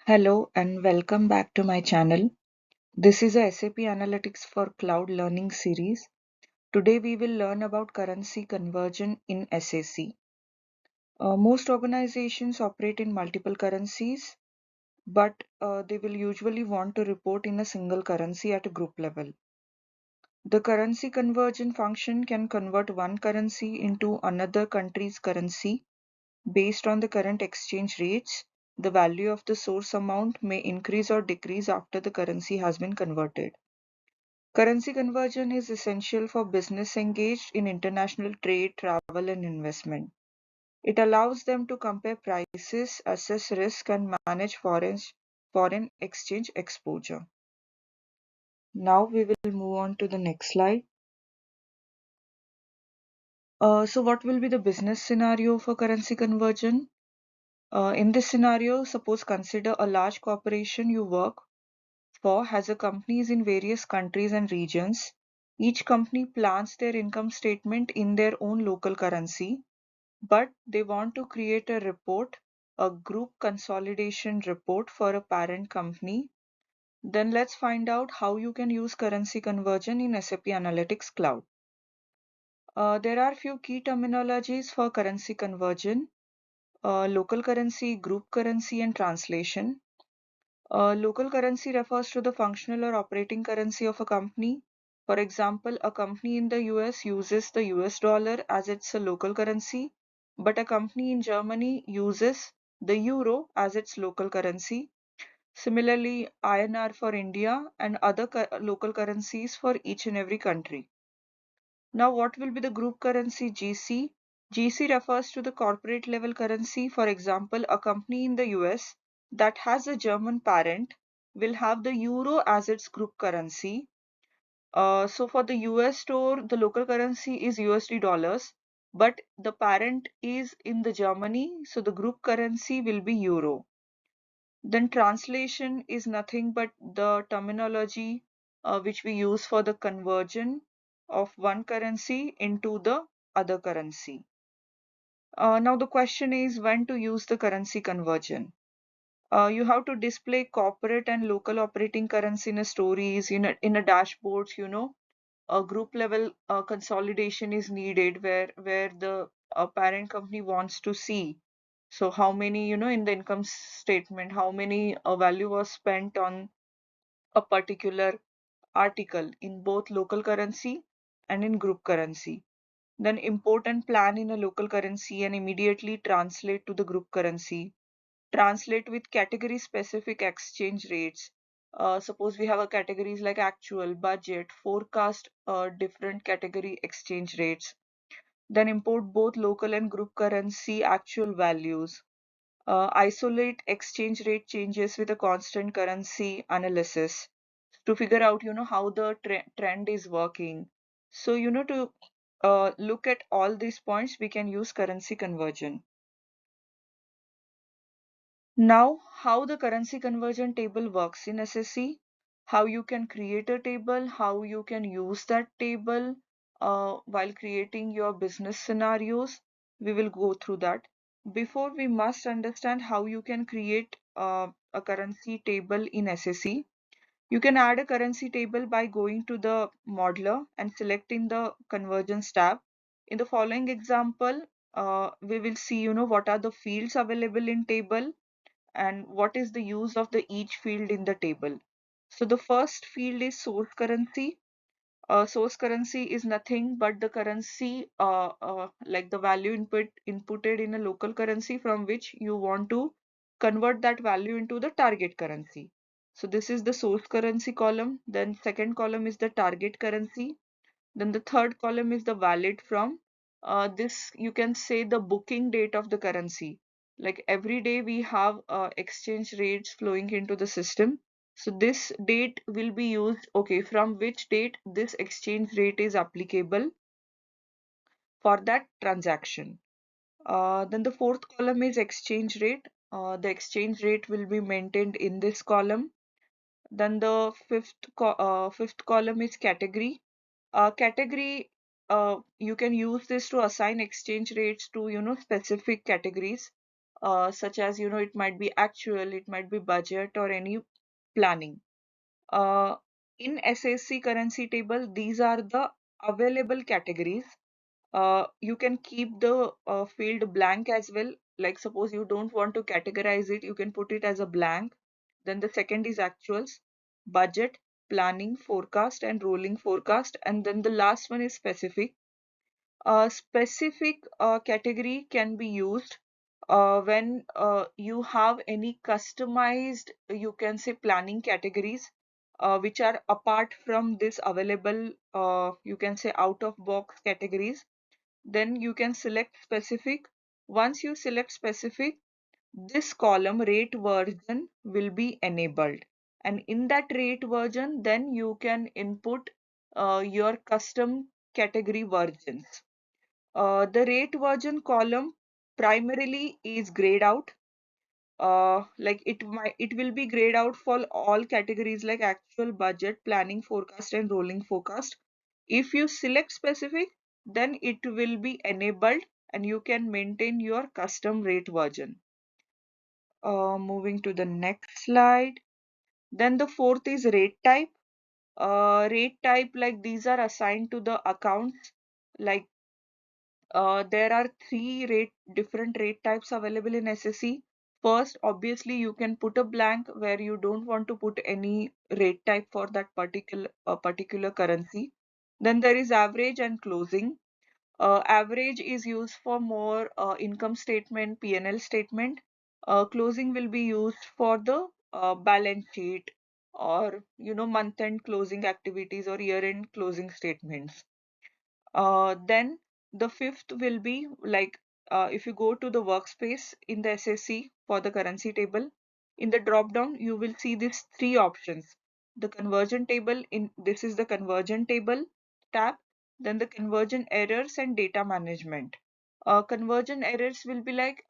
Hello and welcome back to my channel. This is a SAP Analytics for Cloud Learning series. Today we will learn about currency conversion in SAC. Most organizations operate in multiple currencies, but they will usually want to report in a single currency at a group level. The currency conversion function can convert one currency into another country's currency based on the current exchange rates. The value of the source amount may increase or decrease after the currency has been converted. Currency conversion is essential for business engaged in international trade, travel, and investment. It allows them to compare prices, assess risk, and manage foreign exchange exposure. Now we will move on to the next slide. So what will be the business scenario for currency conversion? In this scenario, suppose consider a large corporation you work for has a companies in various countries and regions. Each company plans their income statement in their own local currency, but they want to create a report, a group consolidation report for a parent company. Then let's find out how you can use currency conversion in SAP Analytics Cloud. There are few key terminologies for currency conversion: local currency, group currency, and translation. Local currency refers to the functional or operating currency of a company. For example, a company in the US uses the US dollar as its local currency, but a company in Germany uses the euro as its local currency. Similarly, INR for India and other local currencies for each and every country. Now, what will be the group currency GC? GC refers to the corporate level currency. For example, a company in the US that has a German parent will have the euro as its group currency. So for the US store, the local currency is USD dollars, but the parent is in the Germany, so the group currency will be euro. Then translation is nothing but the terminology which we use for the conversion of one currency into the other currency. Now the question is when to use the currency conversion. You have to display corporate and local operating currency in a stories, in a dashboards, a group level consolidation is needed where the parent company wants to see. So how many, in the income statement, how many value was spent on a particular article in both local currency and in group currency. Then import and plan in a local currency and immediately translate to the group currency. Translate with category specific exchange rates. Suppose we have a categories like actual, budget, forecast, different category exchange rates. Then import both local and group currency actual values. Isolate exchange rate changes with a constant currency analysis to figure out, how the trend is working. So, to look at all these points, we can use currency conversion. Now, how the currency conversion table works in SSC, how you can create a table, how you can use that table while creating your business scenarios. We will go through that. Before, we must understand how you can create a currency table in SSC. You can add a currency table by going to the modeler and selecting the convergence tab. In the following example, we will see, what are the fields available in table and what is the use of the each field in the table. So the first field is source currency. Source currency is nothing but the currency like the value inputted in a local currency from which you want to convert that value into the target currency. So this is the source currency column. Then second column is the target currency. Then the third column is the valid from. This you can say the booking date of the currency. Like every day we have exchange rates flowing into the system. So this date will be used, okay, from which date this exchange rate is applicable for that transaction. Then the fourth column is exchange rate. The exchange rate will be maintained in this column. Then the fifth column is category. Category, you can use this to assign exchange rates to, specific categories. such as, it might be actual, it might be budget, or any planning. Uh, in SAC currency table, these are the available categories. You can keep the field blank as well. Like suppose you don't want to categorize it, you can put it as a blank. Then the second is actuals, budget, planning, forecast, and rolling forecast. And then the last one is specific. A specific category can be used when you have any customized, you can say, planning categories which are apart from this available, you can say, out of box categories. Then you can select specific. Once you select specific, this column rate version will be enabled. And in that rate version, then you can input your custom category versions. The rate version column primarily is grayed out. Like it will be grayed out for all categories like actual, budget, planning, forecast, and rolling forecast. If you select specific, then it will be enabled and you can maintain your custom rate version. Moving to the next slide. Then the fourth is rate type. Rate type, like these are assigned to the accounts. Like there are different rate types available in SSE. First, obviously, you can put a blank where you don't want to put any rate type for that particular currency. Then there is average and closing. Average is used for more income statement, P&L statement. Closing will be used for the balance sheet, or month-end closing activities or year-end closing statements. Then the fifth will be like if you go to the workspace in the SSC for the currency table, in the drop down you will see these three options. The conversion table, in this is the conversion table tab, then the conversion errors and data management. Conversion errors will be like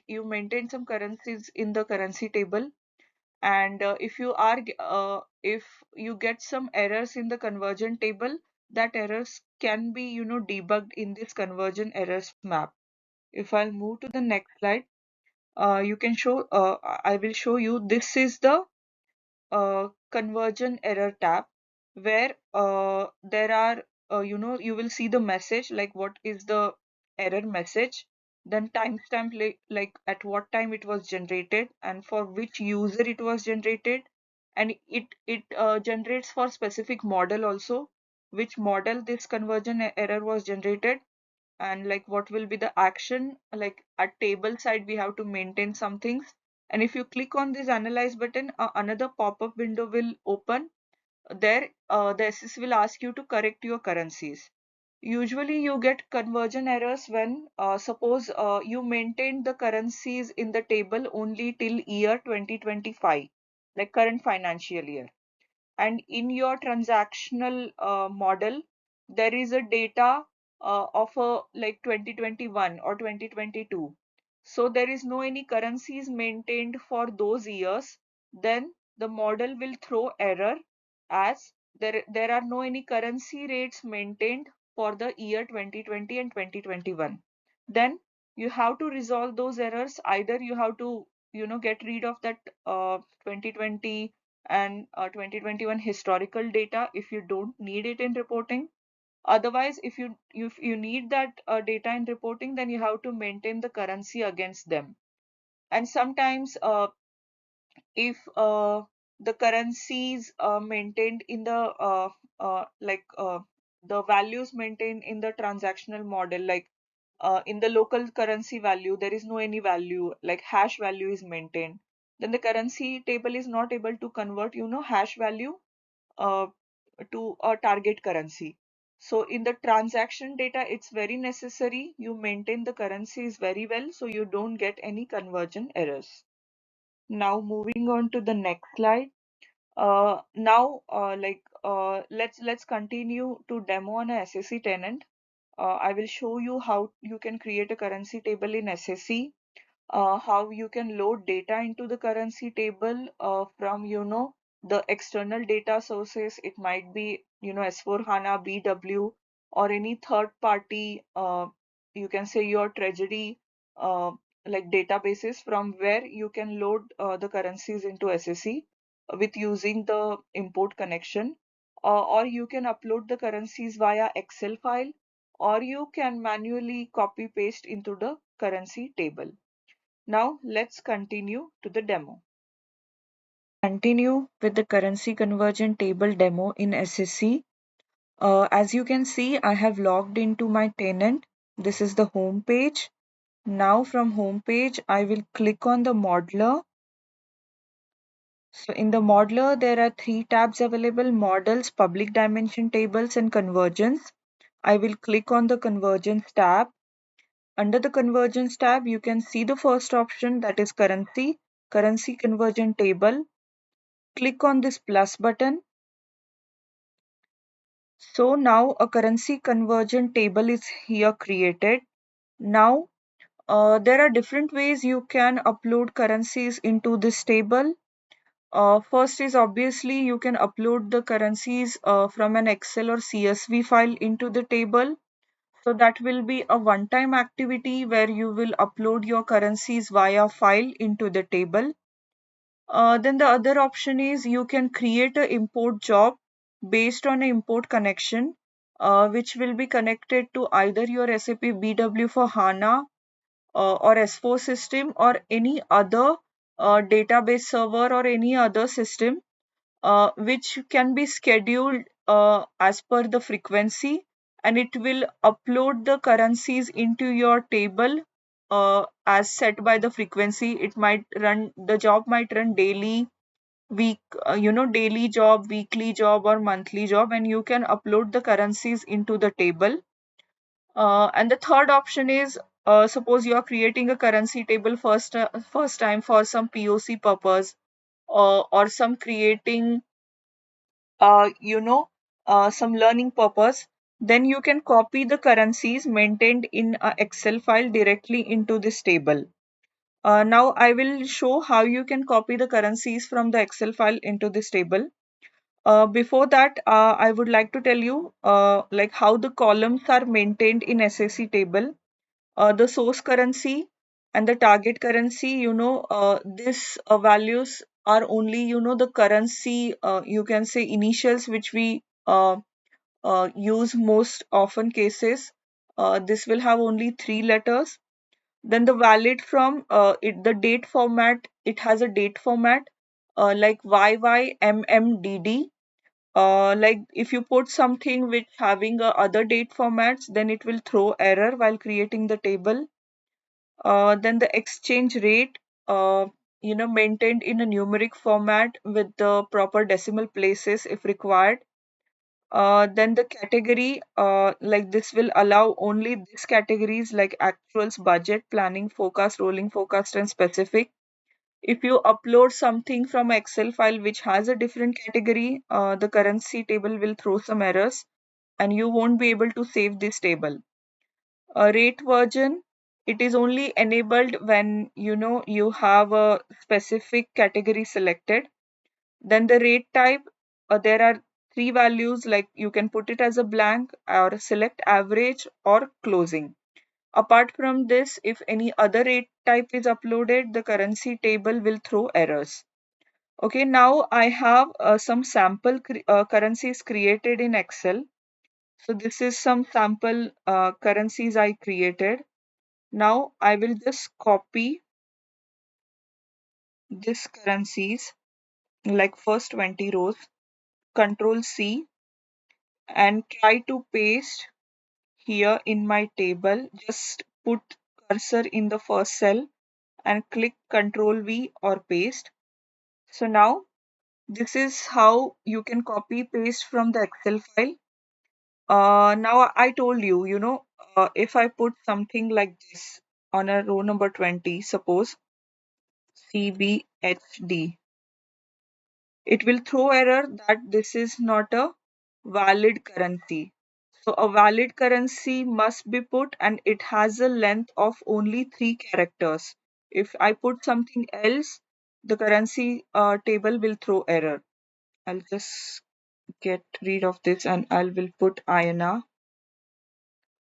you maintain some currencies in the currency table, and if you get some errors in the conversion table, that errors can be debugged in this conversion errors map. If I'll move to the next slide, you can show I will show you, this is the conversion error tab, where there are you will see the message, like what is the error message, then timestamp, like at what time it was generated and for which user it was generated, and it generates for specific model also, which model this conversion error was generated, and like what will be the action. Like at table side we have to maintain some things, and if you click on this analyze button, another pop-up window will open. There the SS will ask you to correct your currencies. Usually you get conversion errors when suppose you maintain the currencies in the table only till year 2025, like current financial year, and in your transactional model there is a data of a like 2021 or 2022, so there is no any currencies maintained for those years, then the model will throw error as there are no any currency rates maintained for the year 2020 and 2021. Then you have to resolve those errors. Either you have to get rid of that 2020 and 2021 historical data if you don't need it in reporting. Otherwise, if you need that data in reporting, then you have to maintain the currency against them. And sometimes if the currencies maintained in the the values maintained in the transactional model, like in the local currency value there is no any value, like hash value is maintained, then the currency table is not able to convert hash value uh, to a target currency. So in the transaction data, it's very necessary you maintain the currencies very well so you don't get any conversion errors. Now moving on to the next slide. Now let's continue to demo on a SSE tenant. I will show you how you can create a currency table in SSE, how you can load data into the currency table from the external data sources. It might be S4 HANA, BW, or any third party, you can say your treasury like databases from where you can load the currencies into SAC with using the import connection, or you can upload the currencies via Excel file, or you can manually copy paste into the currency table. Now let's continue to the demo. Continue with the currency conversion table demo in SAC. As you can see, I have logged into my tenant. This is the home page. Now from home page, I will click on the modeler. So in the modeler, there are three tabs available: models, public dimension tables, and convergence. I will click on the convergence tab. Under the convergence tab, you can see the first option, that is currency conversion table. Click on this plus button. So now a currency conversion table is here created. Now there are different ways you can upload currencies into this table. First is obviously you can upload the currencies from an Excel or CSV file into the table. So that will be a one-time activity where you will upload your currencies via file into the table. Then the other option is you can create an import job based on an import connection, which will be connected to either your SAP BW for HANA or S4 system or any other database server or any other system, which can be scheduled as per the frequency, and it will upload the currencies into your table as set by the frequency. It might run, the job might run daily, daily job, weekly job, or monthly job, and you can upload the currencies into the table. And the third option is, suppose you are creating a currency table first time for some POC purpose, or some creating uh, you know some learning purpose, then you can copy the currencies maintained in a Excel file directly into this table. Now I will show how you can copy the currencies from the Excel file into this table. Before that, I would like to tell you like how the columns are maintained in SAC table. The source currency and the target currency, this values are only, the currency, you can say initials, which we use most often cases. This will have only three letters. Then the valid from the date format, it has a date format like YYMMDD. Like if you put something which having other date formats, then it will throw error while creating the table. Then the exchange rate, maintained in a numeric format with the proper decimal places if required. Then the category, like this will allow only these categories like actuals, budget, planning, forecast, rolling forecast, and specific. If you upload something from Excel file which has a different category, the currency table will throw some errors and you won't be able to save this table. A rate version, it is only enabled when you have a specific category selected. Then the rate type, there are three values, like you can put it as a blank or select average or closing. Apart from this, if any other rate type is uploaded, the currency table will throw errors. Okay, now I have some sample currencies created in Excel. So this is some sample currencies I created. Now I will just copy this currencies, like first 20 rows, Control C, and try to paste here in my table. Just put cursor in the first cell and click Control V or paste. So now this is how you can copy paste from the Excel file. Now I told you, if I put something like this on a row number 20, suppose CBHD, it will throw error that this is not a valid currency. So a valid currency must be put and it has a length of only 3 characters. If I put something else, the currency table will throw error. I'll just get rid of this and I will put INR.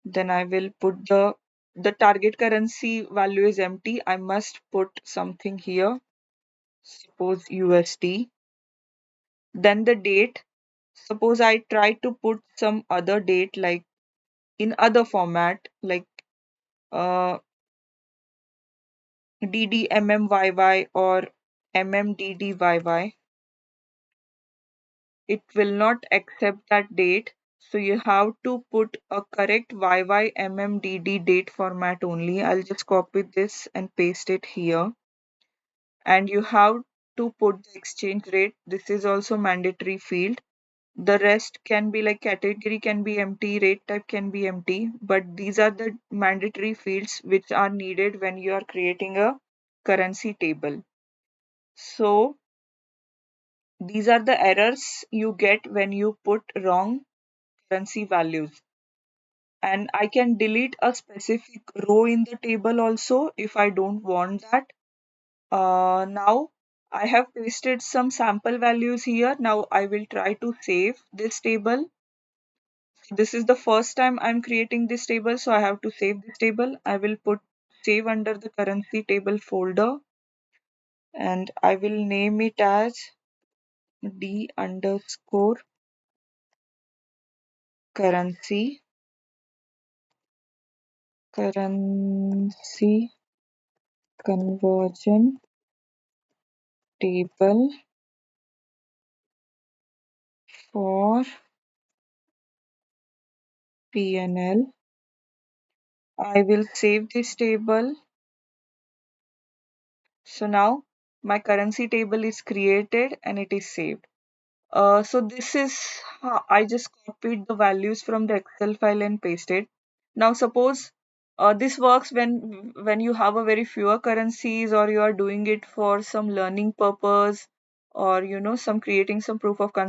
Then I will put the the target currency value is empty, I must put something here, suppose USD. Then the date, suppose I try to put some other date like in other format like uh, DDMMYY or MMDDYY. It will not accept that date. So you have to put a correct YYMMDD date format only. I'll just copy this and paste it here. And you have to put the exchange rate. This is also mandatory field. The rest can be like category can be empty, rate type can be empty, but these are the mandatory fields which are needed when you are creating a currency table. So these are the errors you get when you put wrong currency values. And I can delete a specific row in the table also if I don't want that. Now I have pasted some sample values here. Now I will try to save this table. This is the first time I'm creating this table, so I have to save this table. I will put save under the currency table folder and I will name it as D underscore currency currency conversion table for PNL. I will save this table. So now my currency table is created and it is saved. So this is how I just copied the values from the Excel file and pasted. Now suppose this works when you have a very fewer currencies or you are doing it for some learning purpose or some creating some proof of concept.